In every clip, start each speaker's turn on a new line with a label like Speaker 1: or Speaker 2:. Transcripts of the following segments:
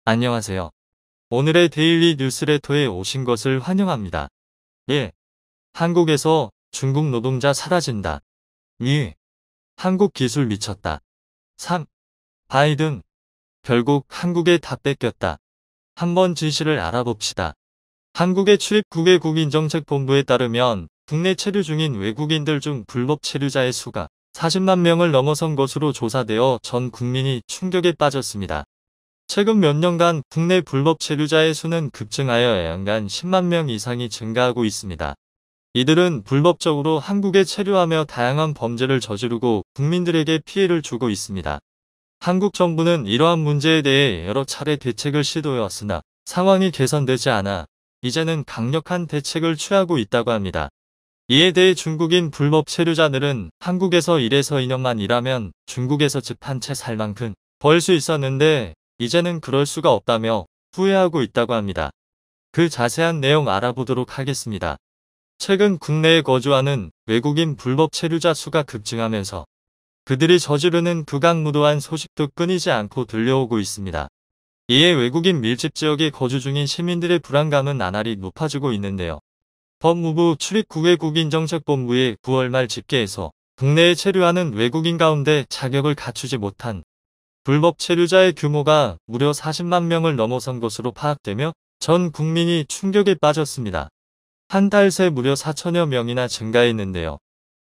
Speaker 1: 안녕하세요. 오늘의 데일리 뉴스레터에 오신 것을 환영합니다. 1. 한국에서 중국 노동자 사라진다. 2. 한국 기술 미쳤다. 3. 바이든 결국 한국에 다 뺏겼다. 한번 진실을 알아봅시다. 한국의 출입국외국인정책본부에 따르면 국내 체류 중인 외국인들 중 불법 체류자의 수가 40만 명을 넘어선 것으로 조사되어 전 국민이 충격에 빠졌습니다. 최근 몇 년간 국내 불법 체류자의 수는 급증하여 연간 10만 명 이상이 증가하고 있습니다. 이들은 불법적으로 한국에 체류하며 다양한 범죄를 저지르고 국민들에게 피해를 주고 있습니다. 한국 정부는 이러한 문제에 대해 여러 차례 대책을 시도해왔으나 상황이 개선되지 않아 이제는 강력한 대책을 취하고 있다고 합니다. 이에 대해 중국인 불법 체류자들은 한국에서 1에서 2년만 일하면 중국에서 집 한 채 살 만큼 벌 수 있었는데 이제는 그럴 수가 없다며 후회하고 있다고 합니다. 그 자세한 내용 알아보도록 하겠습니다. 최근 국내에 거주하는 외국인 불법 체류자 수가 급증하면서 그들이 저지르는 극악무도한 소식도 끊이지 않고 들려오고 있습니다. 이에 외국인 밀집 지역에 거주 중인 시민들의 불안감은 나날이 높아지고 있는데요. 법무부 출입국외국인정책본부의 9월 말 집계에서 국내에 체류하는 외국인 가운데 자격을 갖추지 못한 불법 체류자의 규모가 무려 40만 명을 넘어선 것으로 파악되며 전 국민이 충격에 빠졌습니다. 한 달 새 무려 4천여 명이나 증가했는데요.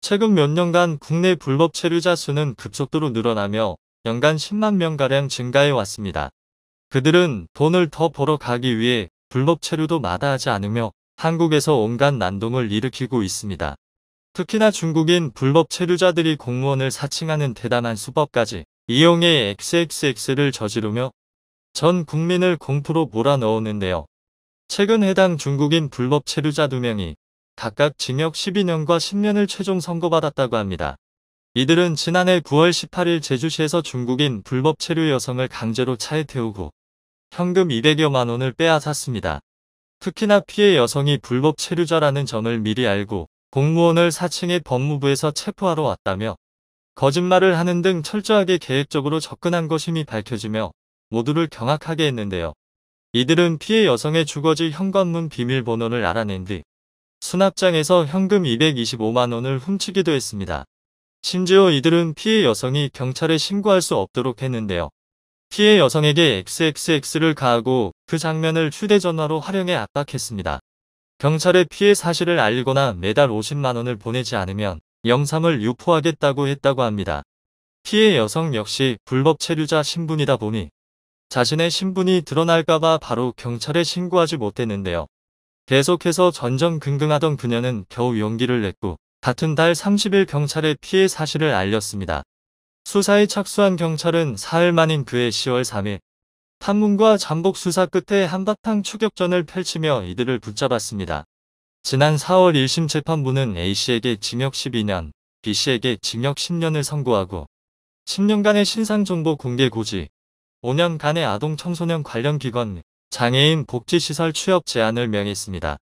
Speaker 1: 최근 몇 년간 국내 불법 체류자 수는 급속도로 늘어나며 연간 10만 명가량 증가해 왔습니다. 그들은 돈을 더 벌어 가기 위해 불법 체류도 마다하지 않으며 한국에서 온갖 난동을 일으키고 있습니다. 특히나 중국인 불법 체류자들이 공무원을 사칭하는 대담한 수법까지 이용해 XXX를 저지르며 전 국민을 공포로 몰아넣었는데요. 최근 해당 중국인 불법 체류자 2명이 각각 징역 12년과 10년을 최종 선고받았다고 합니다. 이들은 지난해 9월 18일 제주시에서 중국인 불법 체류 여성을 강제로 차에 태우고 현금 200여만 원을 빼앗았습니다. 특히나 피해 여성이 불법 체류자라는 점을 미리 알고 공무원을 사칭해 법무부에서 체포하러 왔다며 거짓말을 하는 등 철저하게 계획적으로 접근한 것임이 밝혀지며 모두를 경악하게 했는데요. 이들은 피해 여성의 주거지 현관문 비밀번호를 알아낸 뒤 수납장에서 현금 225만 원을 훔치기도 했습니다. 심지어 이들은 피해 여성이 경찰에 신고할 수 없도록 했는데요. 피해 여성에게 XXX를 가하고 그 장면을 휴대전화로 활용해 압박했습니다. 경찰에 피해 사실을 알리거나 매달 50만 원을 보내지 않으면 영상을 유포하겠다고 했다고 합니다. 피해 여성 역시 불법 체류자 신분이다 보니 자신의 신분이 드러날까봐 바로 경찰에 신고하지 못했는데요. 계속해서 전전긍긍하던 그녀는 겨우 용기를 냈고 같은 달 30일 경찰에 피해 사실을 알렸습니다. 수사에 착수한 경찰은 사흘 만인 그해 10월 3일 탐문과 잠복 수사 끝에 한바탕 추격전을 펼치며 이들을 붙잡았습니다. 지난 4월 1심 재판부는 A씨에게 징역 12년, B씨에게 징역 10년을 선고하고 10년간의 신상정보 공개 고지, 5년간의 아동 청소년 관련 기관, 장애인 복지시설 취업 제한을 명했습니다.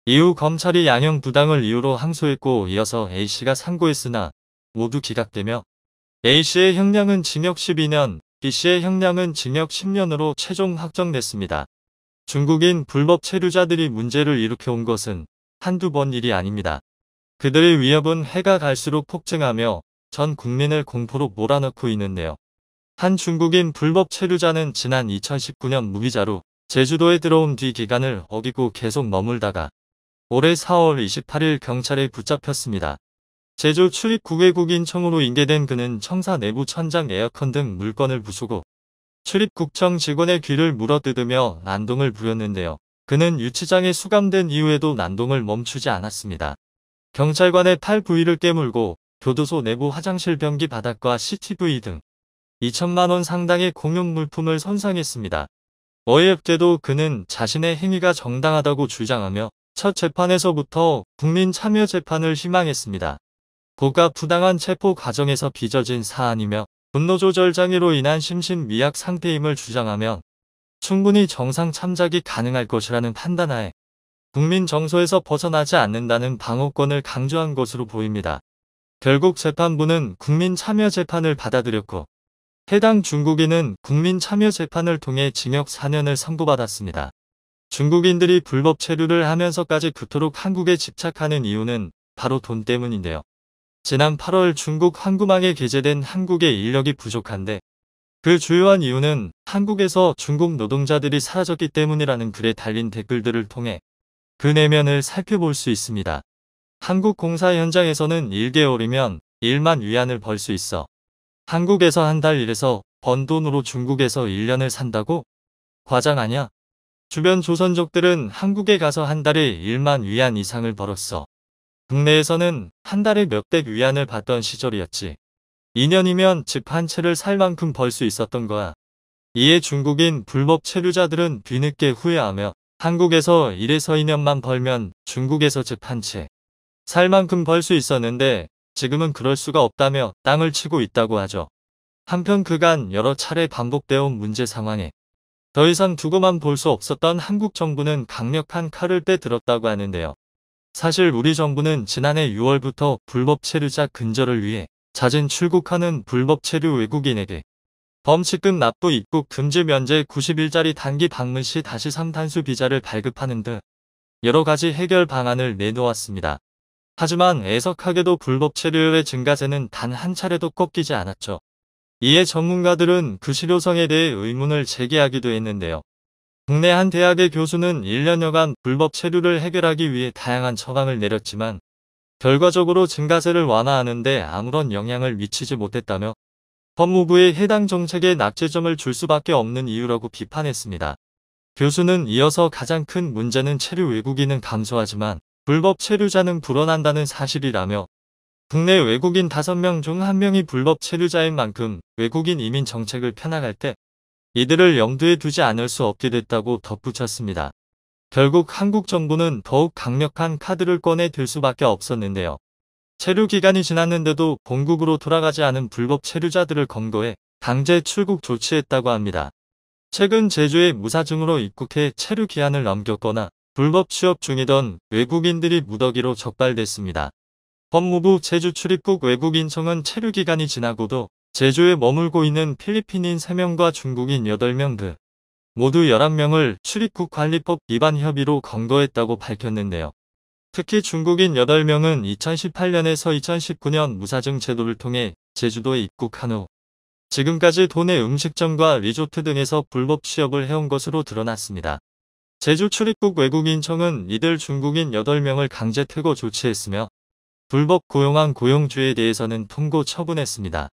Speaker 1: 이후 검찰이 양형 부당을 이유로 항소했고 이어서 A씨가 상고했으나 모두 기각되며 A씨의 형량은 징역 12년, B씨의 형량은 징역 10년으로 최종 확정됐습니다. 중국인 불법 체류자들이 문제를 일으켜온 것은 한두 번 일이 아닙니다. 그들의 위협은 해가 갈수록 폭증하며 전 국민을 공포로 몰아넣고 있는데요. 한 중국인 불법 체류자는 지난 2019년 무비자로 제주도에 들어온 뒤 기간을 어기고 계속 머물다가 올해 4월 28일 경찰에 붙잡혔습니다. 제주 출입국외국인청으로 인계된 그는 청사 내부 천장 에어컨 등 물건을 부수고 출입국청 직원의 귀를 물어뜯으며 난동을 부렸는데요. 그는 유치장에 수감된 이후에도 난동을 멈추지 않았습니다. 경찰관의 팔 부위를 깨물고 교도소 내부 화장실 변기 바닥과 CCTV 등 2천만 원 상당의 공용 물품을 손상했습니다. 어이없게도 그는 자신의 행위가 정당하다고 주장하며 첫 재판에서부터 국민 참여 재판을 희망했습니다. 고가 부당한 체포 과정에서 빚어진 사안이며 분노 조절 장애로 인한 심신미약 상태임을 주장하며 충분히 정상 참작이 가능할 것이라는 판단하에 국민 정서에서 벗어나지 않는다는 방어권을 강조한 것으로 보입니다. 결국 재판부는 국민 참여 재판을 받아들였고 해당 중국인은 국민참여재판을 통해 징역 4년을 선고받았습니다. 중국인들이 불법 체류를 하면서까지 그토록 한국에 집착하는 이유는 바로 돈 때문인데요. 지난 8월 중국 항구망에 게재된 한국의 인력이 부족한데 그 주요한 이유는 한국에서 중국 노동자들이 사라졌기 때문이라는 글에 달린 댓글들을 통해 그 내면을 살펴볼 수 있습니다. 한국 공사 현장에서는 1개월이면 1만 위안을 벌 수 있어. 한국에서 한 달 일해서 번 돈으로 중국에서 1년을 산다고? 과장 아냐? 주변 조선족들은 한국에 가서 한 달에 1만 위안 이상을 벌었어. 국내에서는 한 달에 몇백 위안을 받던 시절이었지. 2년이면 집 한 채를 살 만큼 벌 수 있었던 거야. 이에 중국인 불법 체류자들은 뒤늦게 후회하며 한국에서 1에서 2년만 벌면 중국에서 집 한 채 살 만큼 벌 수 있었는데 지금은 그럴 수가 없다며 땅을 치고 있다고 하죠. 한편 그간 여러 차례 반복되어 온 문제 상황에 더 이상 두고만 볼 수 없었던 한국 정부는 강력한 칼을 빼들었다고 하는데요. 사실 우리 정부는 지난해 6월부터 불법 체류자 근절을 위해 잦은 출국하는 불법 체류 외국인에게 범칙금 납부 입국 금지 면제 90일짜리 단기 방문 시 다시 3단수 비자를 발급하는 등 여러 가지 해결 방안을 내놓았습니다. 하지만 애석하게도 불법 체류의 증가세는 단 한 차례도 꺾이지 않았죠. 이에 전문가들은 그 실효성에 대해 의문을 제기하기도 했는데요. 국내 한 대학의 교수는 1년여간 불법 체류를 해결하기 위해 다양한 처방을 내렸지만 결과적으로 증가세를 완화하는 데 아무런 영향을 미치지 못했다며 법무부의 해당 정책에 낙제점을 줄 수밖에 없는 이유라고 비판했습니다. 교수는 이어서 가장 큰 문제는 체류 외국인은 감소하지만 불법 체류자는 불어난다는 사실이라며 국내 외국인 5명 중 1명이 불법 체류자인 만큼 외국인 이민 정책을 펴나갈 때 이들을 염두에 두지 않을 수 없게 됐다고 덧붙였습니다. 결국 한국 정부는 더욱 강력한 카드를 꺼내 들 수밖에 없었는데요. 체류 기간이 지났는데도 본국으로 돌아가지 않은 불법 체류자들을 검거해 강제 출국 조치했다고 합니다. 최근 제주에 무사증으로 입국해 체류 기한을 넘겼거나 불법 취업 중이던 외국인들이 무더기로 적발됐습니다. 법무부 제주 출입국 외국인청은 체류 기간이 지나고도 제주에 머물고 있는 필리핀인 3명과 중국인 8명 등 모두 11명을 출입국관리법 위반 혐의로 검거했다고 밝혔는데요. 특히 중국인 8명은 2018년에서 2019년 무사증 제도를 통해 제주도에 입국한 후 지금까지 도내 음식점과 리조트 등에서 불법 취업을 해온 것으로 드러났습니다. 제주 출입국 외국인청은 이들 중국인 8명을 강제 퇴거 조치했으며 불법 고용한 고용주에 대해서는 통고 처분했습니다.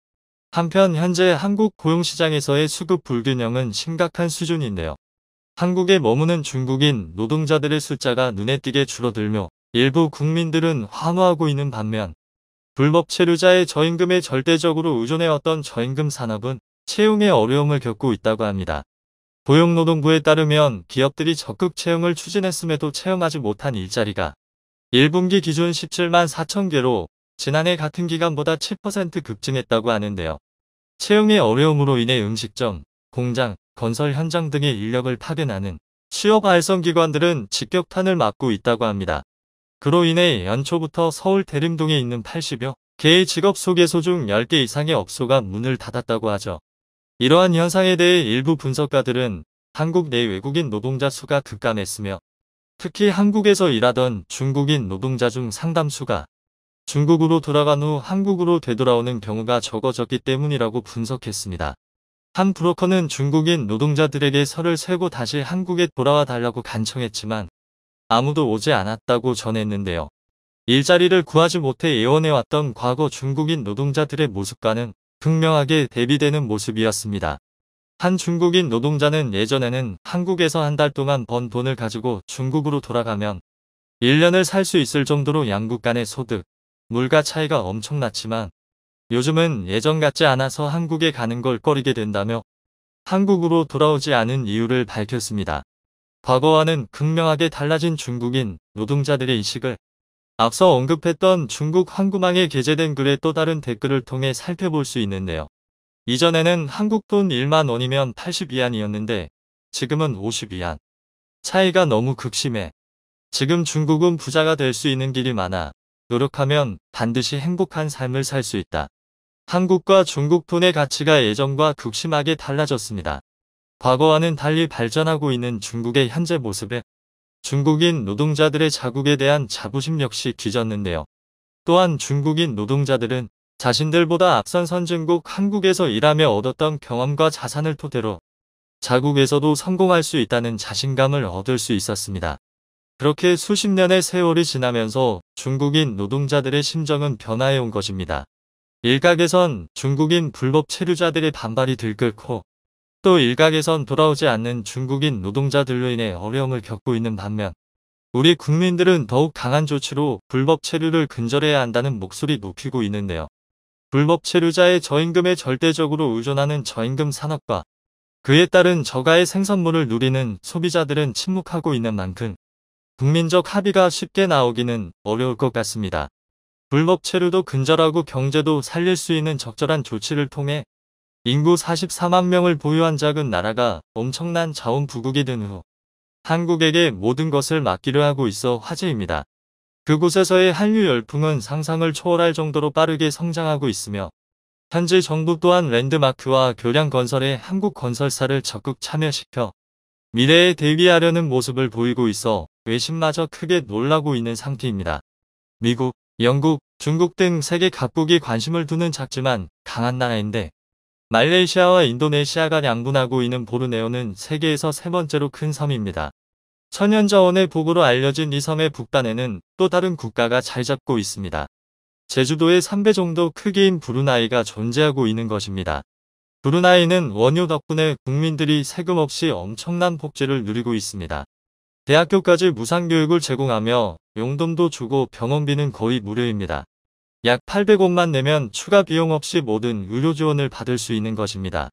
Speaker 1: 한편 현재 한국 고용시장에서의 수급 불균형은 심각한 수준인데요. 한국에 머무는 중국인 노동자들의 숫자가 눈에 띄게 줄어들며 일부 국민들은 환호하고 있는 반면 불법 체류자의 저임금에 절대적으로 의존해왔던 저임금 산업은 채용에 어려움을 겪고 있다고 합니다. 고용노동부에 따르면 기업들이 적극 채용을 추진했음에도 채용하지 못한 일자리가 1분기 기준 17만 4천 개로 지난해 같은 기간보다 7% 급증했다고 하는데요. 채용의 어려움으로 인해 음식점, 공장, 건설 현장 등의 인력을 파견하는 취업 알선기관들은 직격탄을 맞고 있다고 합니다. 그로 인해 연초부터 서울 대림동에 있는 80여 개의 직업소개소 중 10개 이상의 업소가 문을 닫았다고 하죠. 이러한 현상에 대해 일부 분석가들은 한국 내 외국인 노동자 수가 급감했으며 특히 한국에서 일하던 중국인 노동자 중 상당수가 중국으로 돌아간 후 한국으로 되돌아오는 경우가 적어졌기 때문이라고 분석했습니다. 한 브로커는 중국인 노동자들에게 설을 세고 다시 한국에 돌아와 달라고 간청했지만 아무도 오지 않았다고 전했는데요. 일자리를 구하지 못해 애원해왔던 과거 중국인 노동자들의 모습과는 극명하게 대비되는 모습이었습니다. 한 중국인 노동자는 예전에는 한국에서 한 달 동안 번 돈을 가지고 중국으로 돌아가면 1년을 살 수 있을 정도로 양국 간의 소득, 물가 차이가 엄청났지만 요즘은 예전 같지 않아서 한국에 가는 걸 꺼리게 된다며 한국으로 돌아오지 않은 이유를 밝혔습니다. 과거와는 극명하게 달라진 중국인 노동자들의 인식을 앞서 언급했던 중국 항구망에 게재된 글의 또 다른 댓글을 통해 살펴볼 수 있는데요. 이전에는 한국 돈 1만 원이면 80위안이었는데 지금은 50위안. 차이가 너무 극심해. 지금 중국은 부자가 될 수 있는 길이 많아. 노력하면 반드시 행복한 삶을 살 수 있다. 한국과 중국 돈의 가치가 예전과 극심하게 달라졌습니다. 과거와는 달리 발전하고 있는 중국의 현재 모습에 중국인 노동자들의 자국에 대한 자부심 역시 뒤졌는데요. 또한 중국인 노동자들은 자신들보다 앞선 선진국 한국에서 일하며 얻었던 경험과 자산을 토대로 자국에서도 성공할 수 있다는 자신감을 얻을 수 있었습니다. 그렇게 수십 년의 세월이 지나면서 중국인 노동자들의 심정은 변화해온 것입니다. 일각에선 중국인 불법 체류자들의 반발이 들끓고 또 일각에선 돌아오지 않는 중국인 노동자들로 인해 어려움을 겪고 있는 반면 우리 국민들은 더욱 강한 조치로 불법 체류를 근절해야 한다는 목소리 높이고 있는데요. 불법 체류자의 저임금에 절대적으로 의존하는 저임금 산업과 그에 따른 저가의 생산물을 누리는 소비자들은 침묵하고 있는 만큼 국민적 합의가 쉽게 나오기는 어려울 것 같습니다. 불법 체류도 근절하고 경제도 살릴 수 있는 적절한 조치를 통해 인구 44만 명을 보유한 작은 나라가 엄청난 자원부국이 된 후 한국에게 모든 것을 맡기려 하고 있어 화제입니다. 그곳에서의 한류 열풍은 상상을 초월할 정도로 빠르게 성장하고 있으며 현재 정부 또한 랜드마크와 교량 건설에 한국 건설사를 적극 참여시켜 미래에 대비하려는 모습을 보이고 있어 외신마저 크게 놀라고 있는 상태입니다. 미국, 영국, 중국 등 세계 각국이 관심을 두는 작지만 강한 나라인데 말레이시아와 인도네시아가 양분하고 있는 보르네오는 세계에서 세 번째로 큰 섬입니다. 천연자원의 보고로 알려진 이 섬의 북단에는 또 다른 국가가 잘 잡고 있습니다. 제주도의 3배 정도 크기인 브루나이가 존재하고 있는 것입니다. 브루나이는 원유 덕분에 국민들이 세금 없이 엄청난 복지를 누리고 있습니다. 대학교까지 무상교육을 제공하며 용돈도 주고 병원비는 거의 무료입니다. 약 800억만 내면 추가 비용 없이 모든 의료 지원을 받을 수 있는 것입니다.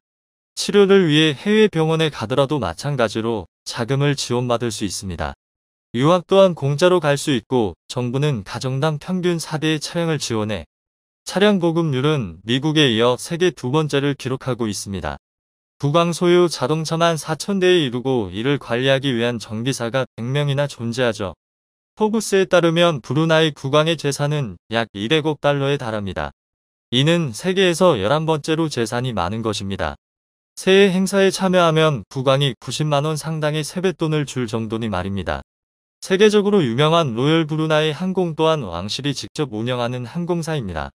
Speaker 1: 치료를 위해 해외 병원에 가더라도 마찬가지로 자금을 지원받을 수 있습니다. 유학 또한 공짜로 갈 수 있고 정부는 가정당 평균 4대의 차량을 지원해 차량 보급률은 미국에 이어 세계 두 번째를 기록하고 있습니다. 국왕 소유 자동차만 4,000대에 이르고 이를 관리하기 위한 정비사가 100명이나 존재하죠. 포브스에 따르면 브루나이 국왕의 재산은 약 200억 달러에 달합니다. 이는 세계에서 11번째로 재산이 많은 것입니다. 새해 행사에 참여하면 국왕이 90만원 상당의 세뱃돈을 줄 정도니 말입니다. 세계적으로 유명한 로열 브루나이 항공 또한 왕실이 직접 운영하는 항공사입니다.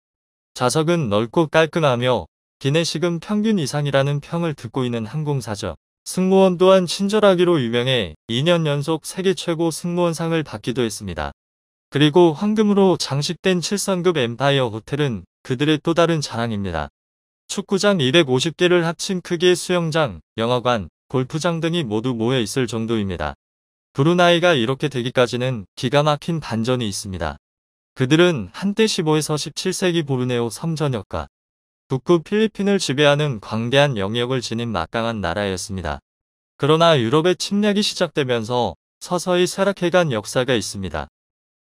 Speaker 1: 좌석은 넓고 깔끔하며 기내식은 평균 이상이라는 평을 듣고 있는 항공사죠. 승무원 또한 친절하기로 유명해 2년 연속 세계 최고 승무원상을 받기도 했습니다. 그리고 황금으로 장식된 7성급 엠파이어 호텔은 그들의 또 다른 자랑입니다. 축구장 250개를 합친 크기의 수영장, 영화관, 골프장 등이 모두 모여 있을 정도입니다. 브루나이가 이렇게 되기까지는 기가 막힌 반전이 있습니다. 그들은 한때 15에서 17세기 보르네오 섬 전역과 북부 필리핀을 지배하는 광대한 영역을 지닌 막강한 나라였습니다. 그러나 유럽의 침략이 시작되면서 서서히 쇠락해간 역사가 있습니다.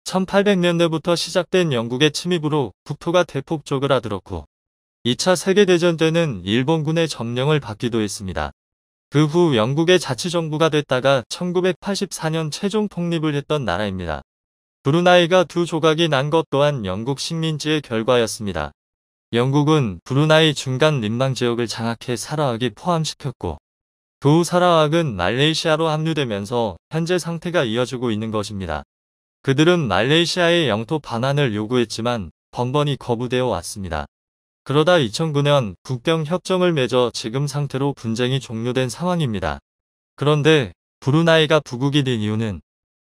Speaker 1: 1800년대부터 시작된 영국의 침입으로 국토가 대폭 쪼그라들었고 2차 세계대전 때는 일본군의 점령을 받기도 했습니다. 그 후 영국의 자치정부가 됐다가 1984년 최종 독립을 했던 나라입니다. 브루나이가 두 조각이 난 것 또한 영국 식민지의 결과였습니다. 영국은 브루나이 중간 림방 지역을 장악해 사라왁이 포함시켰고 그 후 사라왁은 말레이시아로 합류되면서 현재 상태가 이어지고 있는 것입니다. 그들은 말레이시아의 영토 반환을 요구했지만 번번이 거부되어 왔습니다. 그러다 2009년 국병협정을 맺어 지금 상태로 분쟁이 종료된 상황입니다. 그런데 브루나이가 부국이 된 이유는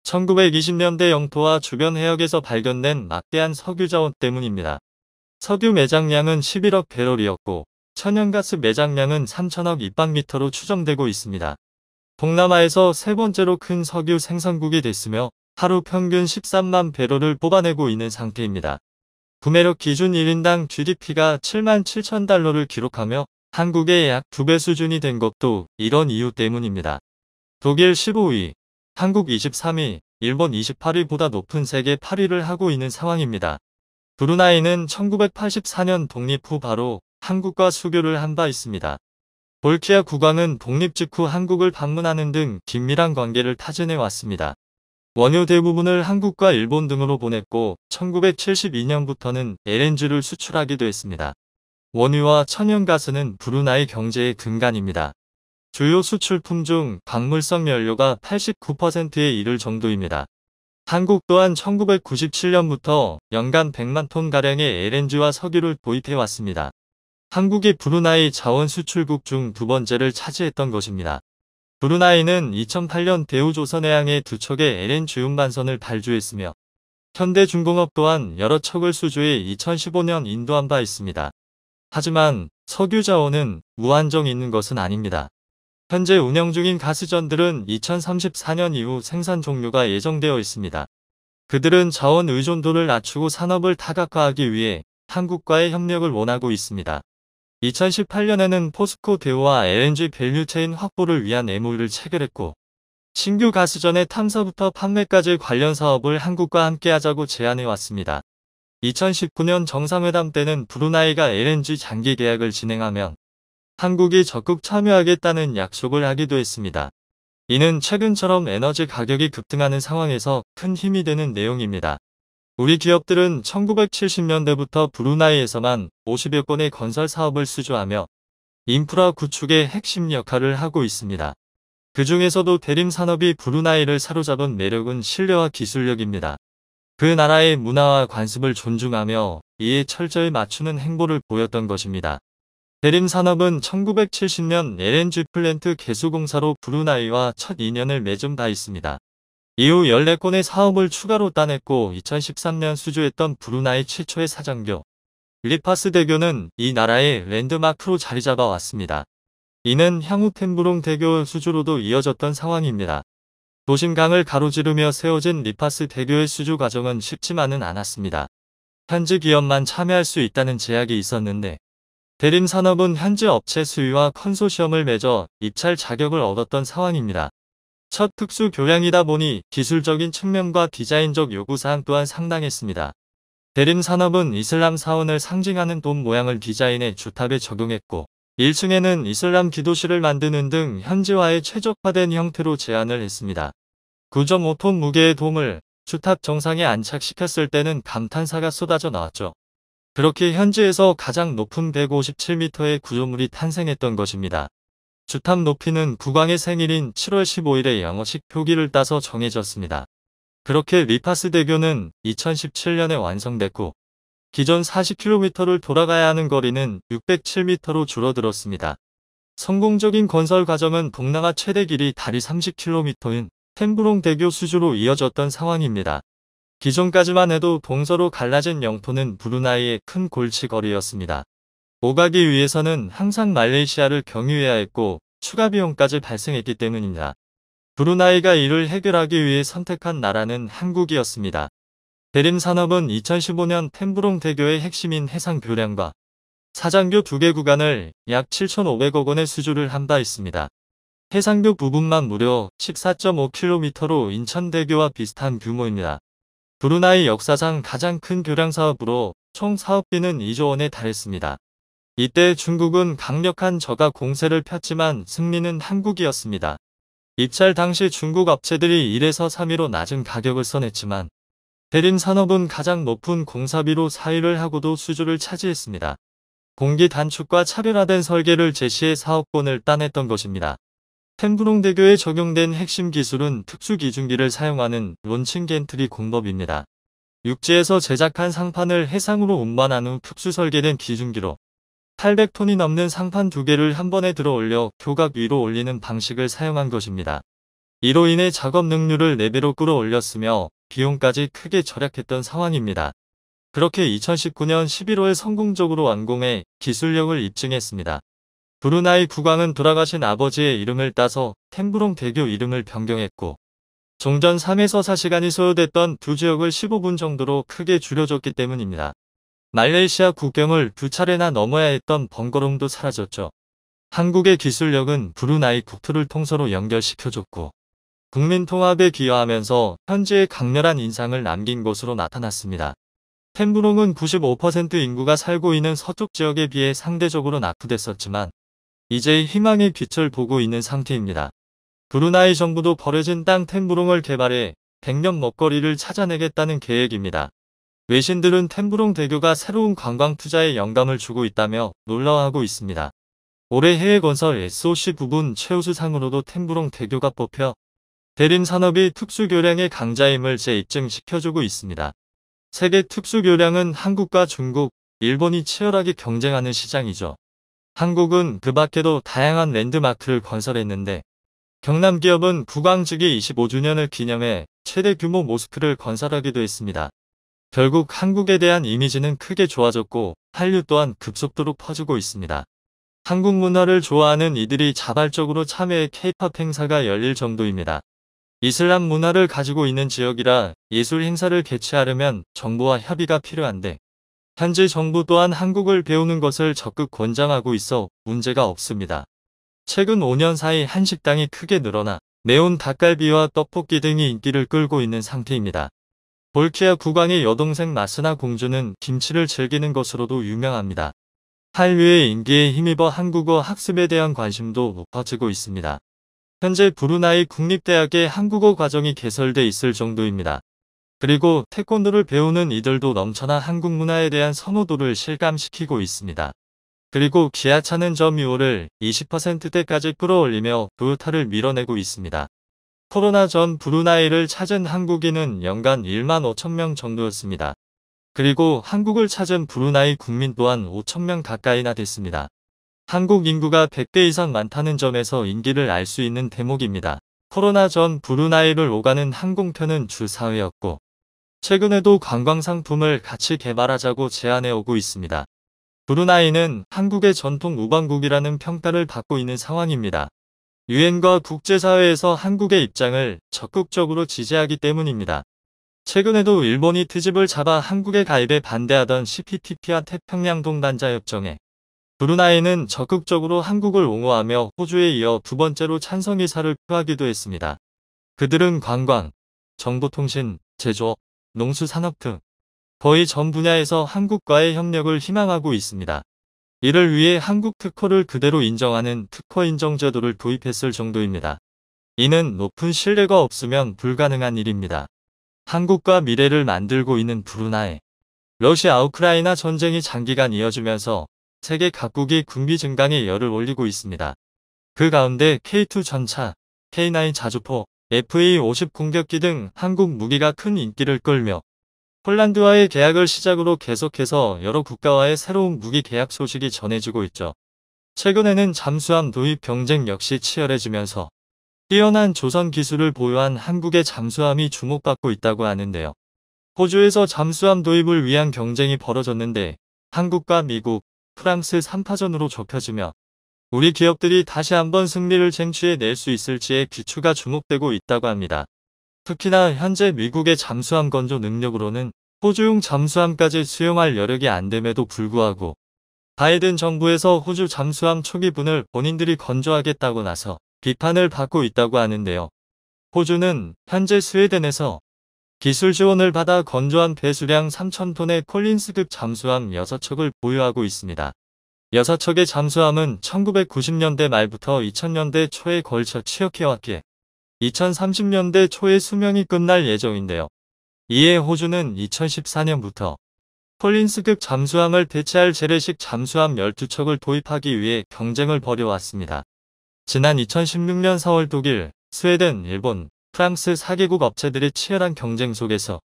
Speaker 1: 1920년대 영토와 주변 해역에서 발견된 막대한 석유 자원 때문입니다. 석유 매장량은 11억 배럴이었고 천연가스 매장량은 3천억 입방미터로 추정되고 있습니다. 동남아에서 세 번째로 큰 석유 생산국이 됐으며 하루 평균 13만 배럴을 뽑아내고 있는 상태입니다. 구매력 기준 1인당 GDP가 7만 7천 달러를 기록하며 한국의 약 2배 수준이 된 것도 이런 이유 때문입니다. 독일 15위, 한국 23위, 일본 28위보다 높은 세계 8위를 하고 있는 상황입니다. 브루나이는 1984년 독립 후 바로 한국과 수교를 한 바 있습니다. 볼키아 국왕은 독립 직후 한국을 방문하는 등 긴밀한 관계를 타진해 왔습니다. 원유 대부분을 한국과 일본 등으로 보냈고 1972년부터는 LNG를 수출하기도 했습니다. 원유와 천연가스는 브루나이 경제의 근간입니다. 주요 수출품 중 광물성 연료가 89%에 이를 정도입니다. 한국 또한 1997년부터 연간 100만 톤가량의 LNG와 석유를 도입해왔습니다. 한국이 브루나이 자원 수출국 중 두 번째를 차지했던 것입니다. 브루나이는 2008년 대우조선해양에 두 척의 LNG 운반선을 발주했으며 현대중공업 또한 여러 척을 수주해 2015년 인도한 바 있습니다. 하지만 석유 자원은 무한정 있는 것은 아닙니다. 현재 운영 중인 가스전들은 2034년 이후 생산 종료가 예정되어 있습니다. 그들은 자원 의존도를 낮추고 산업을 다각화하기 위해 한국과의 협력을 원하고 있습니다. 2018년에는 포스코 대우와 LNG 밸류체인 확보를 위한 MOU를 체결했고 신규 가스전의 탐사부터 판매까지 관련 사업을 한국과 함께하자고 제안해왔습니다. 2019년 정상회담 때는 브루나이가 LNG 장기 계약을 진행하면 한국이 적극 참여하겠다는 약속을 하기도 했습니다. 이는 최근처럼 에너지 가격이 급등하는 상황에서 큰 힘이 되는 내용입니다. 우리 기업들은 1970년대부터 브루나이에서만 50여 건의 건설 사업을 수주하며 인프라 구축의 핵심 역할을 하고 있습니다. 그 중에서도 대림 산업이 브루나이를 사로잡은 매력은 신뢰와 기술력입니다. 그 나라의 문화와 관습을 존중하며 이에 철저히 맞추는 행보를 보였던 것입니다. 대림 산업은 1970년 LNG 플랜트 개수공사로 브루나이와 첫 인연을 맺은 바 있습니다. 이후 14건의 사업을 추가로 따냈고 2013년 수주했던 브루나이 최초의 사장교 리파스 대교는 이 나라의 랜드마크로 자리잡아 왔습니다. 이는 향후 템부롱 대교 수주로도 이어졌던 상황입니다. 도심강을 가로지르며 세워진 리파스 대교의 수주 과정은 쉽지만은 않았습니다. 현지 기업만 참여할 수 있다는 제약이 있었는데 대림 산업은 현지 업체 수위와 컨소시엄을 맺어 입찰 자격을 얻었던 상황입니다. 첫 특수 교량이다 보니 기술적인 측면과 디자인적 요구사항 또한 상당했습니다. 대림 산업은 이슬람 사원을 상징하는 돔 모양을 디자인해 주탑에 적용했고 1층에는 이슬람 기도실을 만드는 등 현지화에 최적화된 형태로 제안을 했습니다. 9.5톤 무게의 돔을 주탑 정상에 안착시켰을 때는 감탄사가 쏟아져 나왔죠. 그렇게 현지에서 가장 높은 157m의 구조물이 탄생했던 것입니다. 주탑 높이는 국왕의 생일인 7월 15일에 영어식 표기를 따서 정해졌습니다. 그렇게 리파스 대교는 2017년에 완성됐고 기존 40km를 돌아가야 하는 거리는 607m로 줄어들었습니다. 성공적인 건설 과정은 동남아 최대 길이 다리 30km인 템부롱 대교 수주로 이어졌던 상황입니다. 기존까지만 해도 동서로 갈라진 영토는 브루나이의 큰 골칫거리였습니다. 오가기 위해서는 항상 말레이시아를 경유해야 했고 추가 비용까지 발생했기 때문입니다. 브루나이가 이를 해결하기 위해 선택한 나라는 한국이었습니다. 대림 산업은 2015년 템부롱 대교의 핵심인 해상 교량과 사장교 2개 구간을 약 7,500억 원의 수주를 한 바 있습니다. 해상교 부분만 무려 14.5km로 인천대교와 비슷한 규모입니다. 브루나이 역사상 가장 큰 교량 사업으로 총 사업비는 2조 원에 달했습니다. 이때 중국은 강력한 저가 공세를 폈지만 승리는 한국이었습니다. 입찰 당시 중국 업체들이 1에서 3위로 낮은 가격을 써냈지만 대림 산업은 가장 높은 공사비로 4위를 하고도 수주를 차지했습니다. 공기 단축과 차별화된 설계를 제시해 사업권을 따냈던 것입니다. 템부롱 대교에 적용된 핵심 기술은 특수 기중기를 사용하는 론칭 겐트리 공법입니다. 육지에서 제작한 상판을 해상으로 운반한 후 특수 설계된 기중기로 800톤이 넘는 상판 2개를 한 번에 들어 올려 교각 위로 올리는 방식을 사용한 것입니다. 이로 인해 작업 능률을 4배로 끌어올렸으며 비용까지 크게 절약했던 상황입니다. 그렇게 2019년 11월 성공적으로 완공해 기술력을 입증했습니다. 브루나이 국왕은 돌아가신 아버지의 이름을 따서 템부롱 대교 이름을 변경했고 종전 3에서 4시간이 소요됐던 두 지역을 15분 정도로 크게 줄여줬기 때문입니다. 말레이시아 국경을 2차례나 넘어야 했던 번거로움도 사라졌죠. 한국의 기술력은 브루나이 국토를 통서로 연결시켜줬고 국민 통합에 기여하면서 현지에 강렬한 인상을 남긴 것으로 나타났습니다. 템부롱은 95% 인구가 살고 있는 서쪽 지역에 비해 상대적으로 낙후됐었지만 이제 희망의 빛을 보고 있는 상태입니다. 브루나이 정부도 버려진 땅 템부롱을 개발해 100년 먹거리를 찾아내겠다는 계획입니다. 외신들은 템브롱 대교가 새로운 관광 투자에 영감을 주고 있다며 놀라워하고 있습니다. 올해 해외 건설 SOC 부분 최우수상으로도 템브롱 대교가 뽑혀 대림 산업이 특수교량의 강자임을 재입증시켜주고 있습니다. 세계 특수교량은 한국과 중국, 일본이 치열하게 경쟁하는 시장이죠. 한국은 그 밖에도 다양한 랜드마크를 건설했는데 경남 기업은 국왕주기 25주년을 기념해 최대 규모 모스크를 건설하기도 했습니다. 결국 한국에 대한 이미지는 크게 좋아졌고 한류 또한 급속도로 퍼지고 있습니다. 한국 문화를 좋아하는 이들이 자발적으로 참여해 K-팝 행사가 열릴 정도입니다. 이슬람 문화를 가지고 있는 지역이라 예술 행사를 개최하려면 정부와 협의가 필요한데 현재 정부 또한 한국을 배우는 것을 적극 권장하고 있어 문제가 없습니다. 최근 5년 사이 한식당이 크게 늘어나 매운 닭갈비와 떡볶이 등이 인기를 끌고 있는 상태입니다. 볼키아 국왕의 여동생 마스나 공주는 김치를 즐기는 것으로도 유명합니다. 한류의 인기에 힘입어 한국어 학습에 대한 관심도 높아지고 있습니다. 현재 브루나이 국립대학에 한국어 과정이 개설돼 있을 정도입니다. 그리고 태권도를 배우는 이들도 넘쳐나 한국 문화에 대한 선호도를 실감시키고 있습니다. 그리고 기아차는 점유율을 20%대까지 끌어올리며 토요타를 밀어내고 있습니다. 코로나 전 브루나이를 찾은 한국인은 연간 1만 5천 명 정도였습니다. 그리고 한국을 찾은 브루나이 국민 또한 5천 명 가까이나 됐습니다. 한국 인구가 100배 이상 많다는 점에서 인기를 알 수 있는 대목입니다. 코로나 전 브루나이를 오가는 항공편은 주 4회였고 최근에도 관광상품을 같이 개발하자고 제안해 오고 있습니다. 브루나이는 한국의 전통 우방국이라는 평가를 받고 있는 상황입니다. 유엔과 국제사회에서 한국의 입장을 적극적으로 지지하기 때문입니다. 최근에도 일본이 트집을 잡아 한국의 가입에 반대하던 CPTP와 태평양 동반자 협정에 브루나이는 적극적으로 한국을 옹호하며 호주에 이어 두 번째로 찬성 의사를 표하기도 했습니다. 그들은 관광, 정보통신, 제조업, 농수산업 등 거의 전 분야에서 한국과의 협력을 희망하고 있습니다. 이를 위해 한국 특허를 그대로 인정하는 특허 인정 제도를 도입했을 정도입니다. 이는 높은 신뢰가 없으면 불가능한 일입니다. 한국과 미래를 만들고 있는 브루나이. 러시아 우크라이나 전쟁이 장기간 이어지면서 세계 각국이 군비 증강에 열을 올리고 있습니다. 그 가운데 K2 전차, K9 자주포, FA-50 공격기 등 한국 무기가 큰 인기를 끌며 폴란드와의 계약을 시작으로 계속해서 여러 국가와의 새로운 무기 계약 소식이 전해지고 있죠. 최근에는 잠수함 도입 경쟁 역시 치열해지면서 뛰어난 조선 기술을 보유한 한국의 잠수함이 주목받고 있다고 하는데요. 호주에서 잠수함 도입을 위한 경쟁이 벌어졌는데 한국과 미국, 프랑스 3파전으로 좁혀지며 우리 기업들이 다시 한번 승리를 쟁취해낼 수 있을지에 귀추가 주목되고 있다고 합니다. 특히나 현재 미국의 잠수함 건조 능력으로는 호주용 잠수함까지 수용할 여력이 안 됨에도 불구하고 바이든 정부에서 호주 잠수함 초기분을 본인들이 건조하겠다고 나서 비판을 받고 있다고 하는데요. 호주는 현재 스웨덴에서 기술 지원을 받아 건조한 배수량 3,000톤의 콜린스급 잠수함 6척을 보유하고 있습니다. 6척의 잠수함은 1990년대 말부터 2000년대 초에 걸쳐 취역해왔기에 2030년대 초에 수명이 끝날 예정인데요. 이에 호주는 2014년부터 콜린스급 잠수함을 대체할 재래식 잠수함 12척을 도입하기 위해 경쟁을 벌여왔습니다. 지난 2016년 4월 독일, 스웨덴, 일본, 프랑스 4개국 업체들의 치열한 경쟁 속에서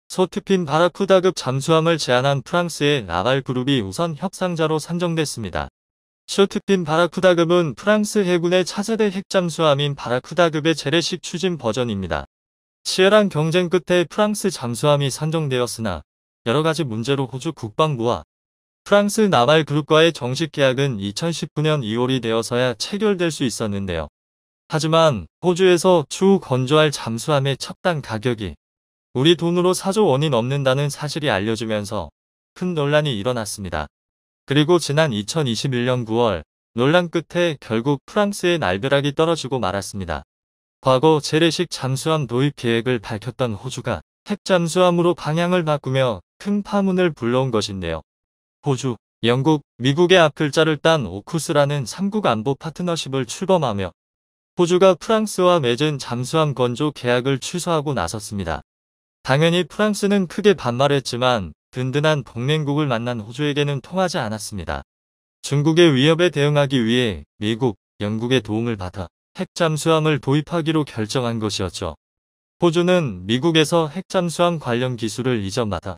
Speaker 1: 소트핀 바라쿠다급 잠수함을 제안한 프랑스의 라발 그룹이 우선 협상자로 선정됐습니다. 쇼트핀 바라쿠다급은 프랑스 해군의 차세대 핵잠수함인 바라쿠다급의 재래식 추진 버전입니다. 치열한 경쟁 끝에 프랑스 잠수함이 선정되었으나 여러가지 문제로 호주 국방부와 프랑스 나발 그룹과의 정식 계약은 2019년 2월이 되어서야 체결될 수 있었는데요. 하지만 호주에서 추후 건조할 잠수함의 척당 가격이 우리 돈으로 4조 원이 넘는다는 사실이 알려지면서 큰 논란이 일어났습니다. 그리고 지난 2021년 9월 논란 끝에 결국 프랑스의 날벼락이 떨어지고 말았습니다. 과거 재래식 잠수함 도입 계획을 밝혔던 호주가 핵잠수함으로 방향을 바꾸며 큰 파문을 불러온 것인데요. 호주, 영국, 미국의 앞글자를 딴 오쿠스라는 3국 안보 파트너십을 출범하며 호주가 프랑스와 맺은 잠수함 건조 계약을 취소하고 나섰습니다. 당연히 프랑스는 크게 반발했지만 든든한 동맹국을 만난 호주에게는 통하지 않았습니다. 중국의 위협에 대응하기 위해 미국, 영국의 도움을 받아 핵잠수함을 도입하기로 결정한 것이었죠. 호주는 미국에서 핵잠수함 관련 기술을 이전받아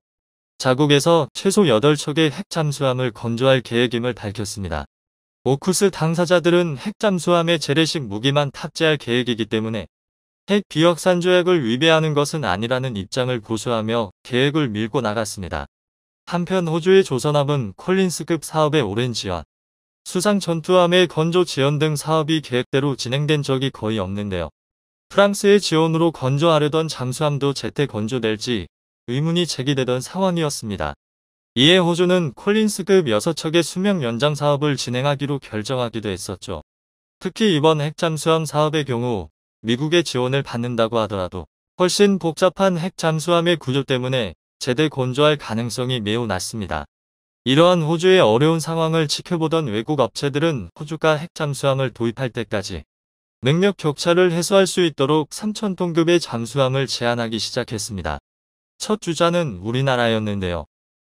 Speaker 1: 자국에서 최소 8척의 핵잠수함을 건조할 계획임을 밝혔습니다. 오쿠스 당사자들은 핵잠수함에 재래식 무기만 탑재할 계획이기 때문에 핵 비확산 조약을 위배하는 것은 아니라는 입장을 고수하며 계획을 밀고 나갔습니다. 한편 호주의 조선함은 콜린스급 사업의 오랜 지연, 수상 전투함의 건조 지연 등 사업이 계획대로 진행된 적이 거의 없는데요. 프랑스의 지원으로 건조하려던 잠수함도 제때 건조될지 의문이 제기되던 상황이었습니다. 이에 호주는 콜린스급 6척의 수명 연장 사업을 진행하기로 결정하기도 했었죠. 특히 이번 핵잠수함 사업의 경우 미국의 지원을 받는다고 하더라도 훨씬 복잡한 핵잠수함의 구조 때문에 제대 건조할 가능성이 매우 낮습니다. 이러한 호주의 어려운 상황을 지켜보던 외국 업체들은 호주가 핵잠수함을 도입할 때까지 능력 격차를 해소할 수 있도록 3,000톤급의 잠수함을 제안하기 시작했습니다. 첫 주자는 우리나라였는데요.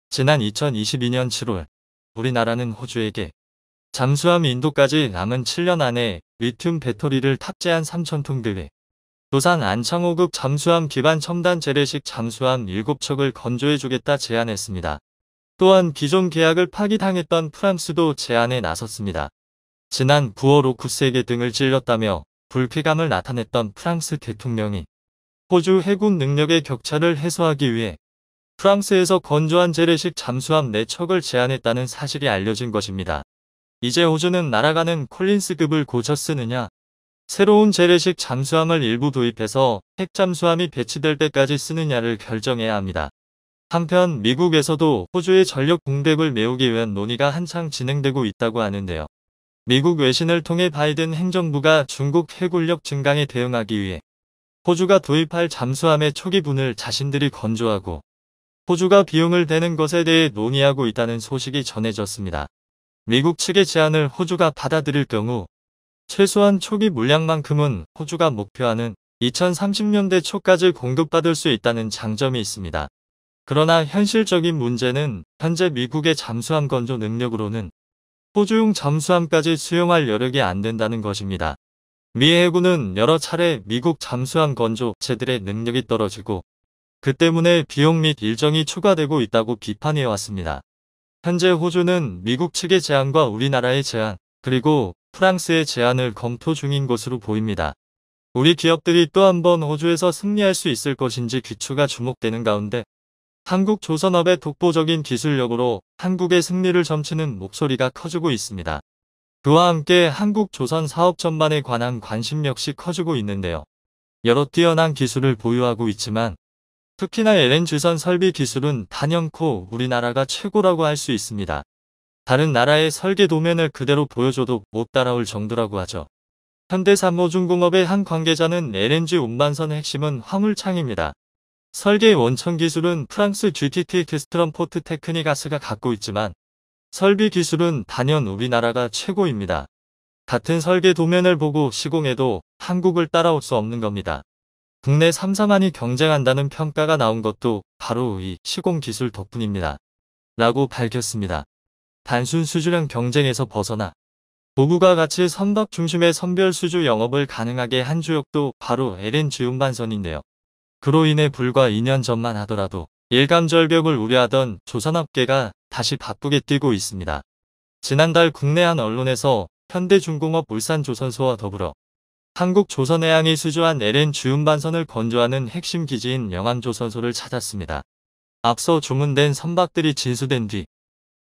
Speaker 1: 지난 2022년 7월 우리나라는 호주에게 잠수함 인도까지 남은 7년 안에 리튬 배터리를 탑재한 3,000톤급의 도산 안창호급 잠수함 기반 첨단 재래식 잠수함 7척을 건조해주겠다 제안했습니다. 또한 기존 계약을 파기당했던 프랑스도 제안에 나섰습니다. 지난 9월 오쿠스에게 등을 찔렸다며 불쾌감을 나타냈던 프랑스 대통령이 호주 해군 능력의 격차를 해소하기 위해 프랑스에서 건조한 재래식 잠수함 4척을 제안했다는 사실이 알려진 것입니다. 이제 호주는 날아가는 콜린스급을 고쳐 쓰느냐, 새로운 재래식 잠수함을 일부 도입해서 핵잠수함이 배치될 때까지 쓰느냐를 결정해야 합니다. 한편 미국에서도 호주의 전력 공백을 메우기 위한 논의가 한창 진행되고 있다고 하는데요. 미국 외신을 통해 바이든 행정부가 중국 해군력 증강에 대응하기 위해 호주가 도입할 잠수함의 초기분을 자신들이 건조하고 호주가 비용을 대는 것에 대해 논의하고 있다는 소식이 전해졌습니다. 미국 측의 제안을 호주가 받아들일 경우 최소한 초기 물량만큼은 호주가 목표하는 2030년대 초까지 공급받을 수 있다는 장점이 있습니다. 그러나 현실적인 문제는 현재 미국의 잠수함 건조 능력으로는 호주용 잠수함까지 수용할 여력이 안 된다는 것입니다. 미 해군은 여러 차례 미국 잠수함 건조 업체들의 능력이 떨어지고 그 때문에 비용 및 일정이 추가되고 있다고 비판해왔습니다. 현재 호주는 미국 측의 제안과 우리나라의 제안, 그리고 프랑스의 제안을 검토 중인 것으로 보입니다. 우리 기업들이 또 한 번 호주에서 승리할 수 있을 것인지 귀추가 주목되는 가운데 한국 조선업의 독보적인 기술력으로 한국의 승리를 점치는 목소리가 커지고 있습니다. 그와 함께 한국 조선 사업 전반에 관한 관심 역시 커지고 있는데요. 여러 뛰어난 기술을 보유하고 있지만 특히나 LNG선 설비 기술은 단연코 우리나라가 최고라고 할 수 있습니다. 다른 나라의 설계 도면을 그대로 보여줘도 못 따라올 정도라고 하죠. 현대삼호중공업의 한 관계자는 LNG 운반선의 핵심은 화물창입니다. 설계 원천 기술은 프랑스 GTT 엑스트럼 포트 테크니가스가 갖고 있지만 설비 기술은 단연 우리나라가 최고입니다. 같은 설계 도면을 보고 시공해도 한국을 따라올 수 없는 겁니다. 국내 3사만이 경쟁한다는 평가가 나온 것도 바로 이 시공 기술 덕분입니다. 라고 밝혔습니다. 단순 수주량 경쟁에서 벗어나 고부가 가치 선박 중심의 선별 수주 영업을 가능하게 한 주역도 바로 LNG 운반선인데요. 그로 인해 불과 2년 전만 하더라도 일감절벽을 우려하던 조선업계가 다시 바쁘게 뛰고 있습니다. 지난달 국내 한 언론에서 현대중공업 울산조선소와 더불어 한국조선해양이 수주한 LNG 운반선을 건조하는 핵심 기지인 영암조선소를 찾았습니다. 앞서 주문된 선박들이 진수된 뒤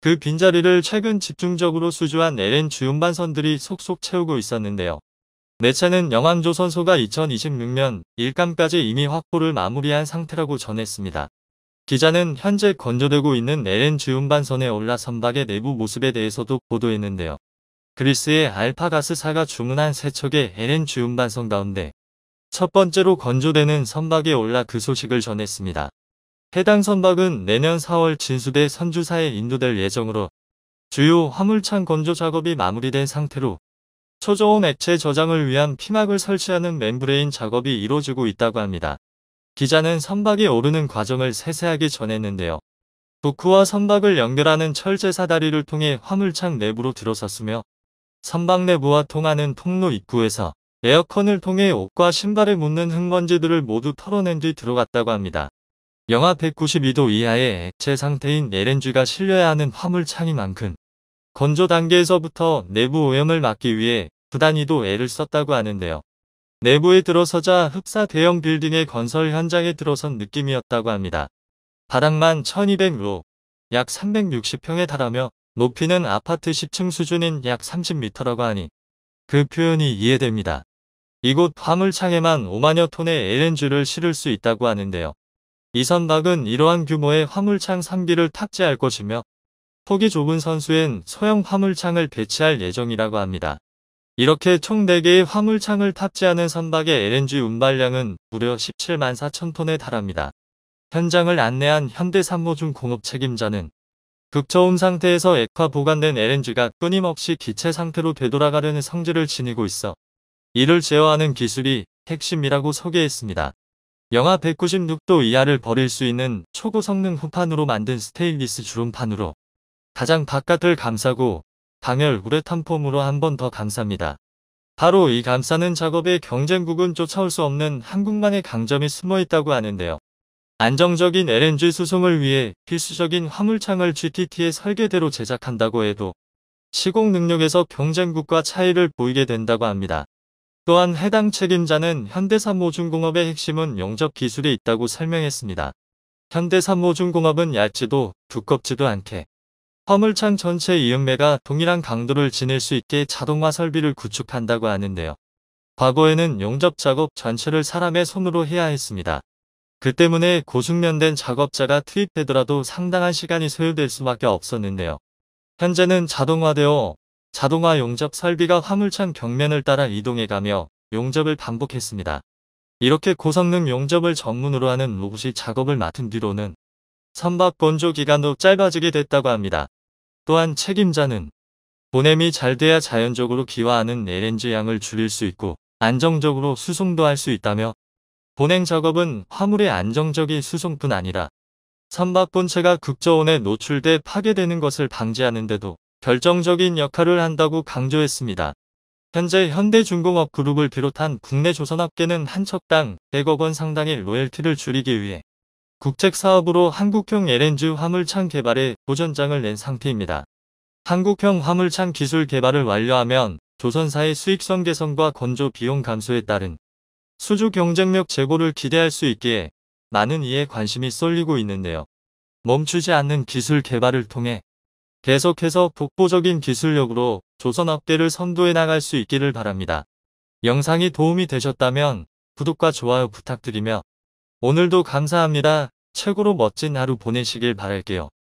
Speaker 1: 그 빈자리를 최근 집중적으로 수주한 LNG 운반선들이 속속 채우고 있었는데요. 매체는 영암조선소가 2026년 일감까지 이미 확보를 마무리한 상태라고 전했습니다. 기자는 현재 건조되고 있는 LNG 운반선의 올라 선박의 내부 모습에 대해서도 보도했는데요. 그리스의 알파가스사가 주문한 3척의 LNG 운반선 가운데 첫 번째로 건조되는 선박이 올라 그 소식을 전했습니다. 해당 선박은 내년 4월 진수대 선주사에 인도될 예정으로 주요 화물창 건조 작업이 마무리된 상태로 초저온 액체 저장을 위한 피막을 설치하는 멤브레인 작업이 이루어지고 있다고 합니다. 기자는 선박이 오르는 과정을 세세하게 전했는데요. 도크와 선박을 연결하는 철제 사다리를 통해 화물창 내부로 들어섰으며 선박 내부와 통하는 통로 입구에서 에어컨을 통해 옷과 신발에 묻는 흙먼지들을 모두 털어낸 뒤 들어갔다고 합니다. 영하 192도 이하의 액체 상태인 LNG가 실려야 하는 화물창이만큼 건조 단계에서부터 내부 오염을 막기 위해 부단히도 애를 썼다고 하는데요. 내부에 들어서자 흡사 대형 빌딩의 건설 현장에 들어선 느낌이었다고 합니다. 바닥만 1200로 약 360평에 달하며 높이는 아파트 10층 수준인 약 30m라고 하니 그 표현이 이해됩니다. 이곳 화물창에만 5만여 톤의 LNG를 실을 수 있다고 하는데요. 이 선박은 이러한 규모의 화물창 3기를 탑재할 것이며 폭이 좁은 선수엔 소형 화물창을 배치할 예정이라고 합니다. 이렇게 총 4개의 화물창을 탑재하는 선박의 LNG 운반량은 무려 17만 4천 톤에 달합니다. 현장을 안내한 현대산모중공업 책임자는 극저온 상태에서 액화 보관된 LNG가 끊임없이 기체 상태로 되돌아가려는 성질을 지니고 있어 이를 제어하는 기술이 핵심이라고 소개했습니다. 영하 196도 이하를 버릴 수 있는 초고성능 후판으로 만든 스테인리스 주름판으로 가장 바깥을 감싸고 방열 우레탄 폼으로 한 번 더 감쌉니다. 바로 이 감싸는 작업에 경쟁국은 쫓아올 수 없는 한국만의 강점이 숨어 있다고 하는데요. 안정적인 LNG 수송을 위해 필수적인 화물창을 GTT의 설계대로 제작한다고 해도 시공 능력에서 경쟁국과 차이를 보이게 된다고 합니다. 또한 해당 책임자는 현대산모중공업의 핵심은 용접 기술에 있다고 설명했습니다. 현대산모중공업은 얇지도 두껍지도 않게 화물창 전체 이음매가 동일한 강도를 지닐 수 있게 자동화 설비를 구축한다고 하는데요. 과거에는 용접 작업 전체를 사람의 손으로 해야 했습니다. 그 때문에 고숙련된 작업자가 투입되더라도 상당한 시간이 소요될 수밖에 없었는데요. 현재는 자동화되어 자동화 용접 설비가 화물창 벽면을 따라 이동해가며 용접을 반복했습니다. 이렇게 고성능 용접을 전문으로 하는 로봇이 작업을 맡은 뒤로는 선박 건조 기간도 짧아지게 됐다고 합니다. 또한 책임자는 보냄이 잘 돼야 자연적으로 기화하는 LNG 양을 줄일 수 있고 안정적으로 수송도 할 수 있다며 보냉 작업은 화물의 안정적인 수송뿐 아니라 선박 본체가 극저온에 노출돼 파괴되는 것을 방지하는 데도 결정적인 역할을 한다고 강조했습니다. 현재 현대중공업 그룹을 비롯한 국내 조선업계는 한 척당 100억 원 상당의 로열티를 줄이기 위해 국책사업으로 한국형 LNG 화물창 개발에 도전장을 낸 상태입니다. 한국형 화물창 기술 개발을 완료하면 조선사의 수익성 개선과 건조 비용 감소에 따른 수주 경쟁력 제고를 기대할 수 있기에 많은 이에 관심이 쏠리고 있는데요. 멈추지 않는 기술 개발을 통해 계속해서 독보적인 기술력으로 조선업계를 선도해 나갈 수 있기를 바랍니다. 영상이 도움이 되셨다면 구독과 좋아요 부탁드리며 오늘도 감사합니다. 최고로 멋진 하루 보내시길 바랄게요.